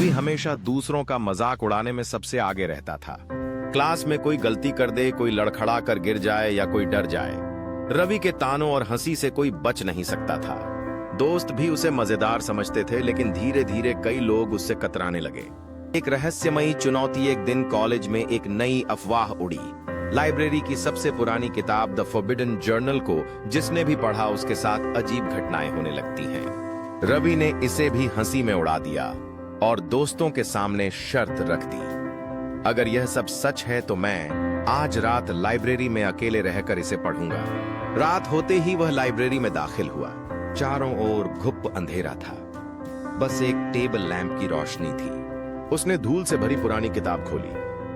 रवि हमेशा दूसरों का मजाक उड़ाने में सबसे आगे रहता था। क्लास में कोई गलती कर दे, कोई लड़खड़ा कर गिर जाए या कोई डर जाए, रवि के तानों और हंसी से कोई बच नहीं सकता था। दोस्त भी उसे मजेदार समझते थे, लेकिन धीरे धीरे कई लोग उससे कतराने लगे। एक रहस्यमयी चुनौती एक दिन कॉलेज में एक नई अफवाह उड़ी। लाइब्रेरी की सबसे पुरानी किताब द फॉरबिडन जर्नल को जिसने भी पढ़ा उसके साथ अजीब घटनाएं होने लगती हैं। रवि ने इसे भी हंसी में उड़ा दिया और दोस्तों के सामने शर्त रख दी, अगर यह सब सच है तो मैं आज रात लाइब्रेरी में अकेले रहकर इसे पढ़ूंगा। रात होते ही वह लाइब्रेरी में दाखिल हुआ। चारों ओर घुप अंधेरा था, बस एक टेबल लैंप की रोशनी थी। उसने धूल से भरी पुरानी किताब खोली।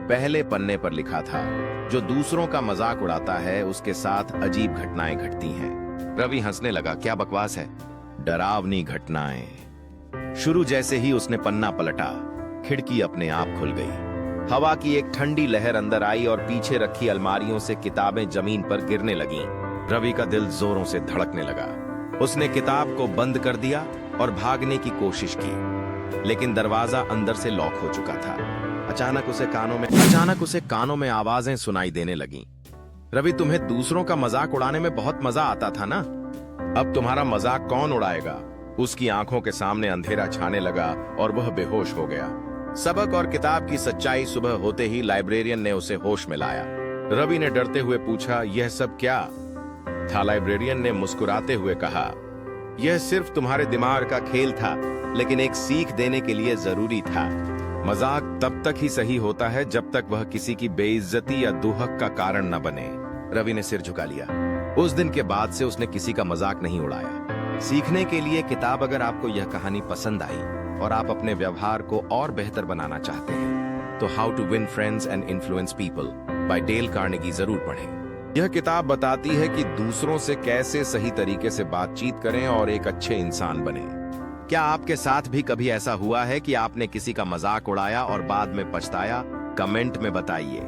पहले पन्ने पर लिखा था, जो दूसरों का मजाक उड़ाता है उसके साथ अजीब घटनाएं घटती हैं। रवि हंसने लगा, क्या बकवास है, डरावनी घटनाएं। शुरू जैसे ही उसने पन्ना पलटा, खिड़की अपने आप खुल गई। हवा की एक ठंडी लहर अंदर आई और पीछे रखी अलमारियों से किताबें जमीन पर गिरने लगीं। रवि का दिल जोरों से धड़कने लगा। उसने किताब को बंद कर दिया और भागने की कोशिश की, लेकिन दरवाजा अंदर से लॉक हो चुका था। अचानक उसे कानों में आवाजें सुनाई देने लगीं। रवि, तुम्हें दूसरों का मजाक उड़ाने में बहुत मजा आता था ना? अब तुम्हारा मजाक कौन उड़ाएगा? उसकी आंखों के सामने अंधेरा छाने लगा और वह बेहोश हो गया। सबक और किताब की सच्चाई सुबह होते ही लाइब्रेरियन ने उसे होश में लाया। रवि ने डरते हुए पूछा, यह सब क्या था? लाइब्रेरियन ने मुस्कुराते हुए कहा, यह सिर्फ तुम्हारे दिमाग का खेल था, लेकिन एक सीख देने के लिए जरूरी था। मजाक तब तक ही सही होता है जब तक वह किसी की बेइज्जती या दुहक का कारण न बने। रवि ने सिर झुका लिया। उस दिन के बाद से उसने किसी का मजाक नहीं उड़ाया। सीखने के लिए किताब, अगर आपको यह कहानी पसंद आई और आप अपने व्यवहार को और बेहतर बनाना चाहते हैं तो how to win friends and influence people by Dale Carnegie जरूर पढ़ें। यह किताब बताती है कि दूसरों से कैसे सही तरीके से बातचीत करें और एक अच्छे इंसान बने। क्या आपके साथ भी कभी ऐसा हुआ है कि आपने किसी का मजाक उड़ाया और बाद में पछताया? कमेंट में बताइए।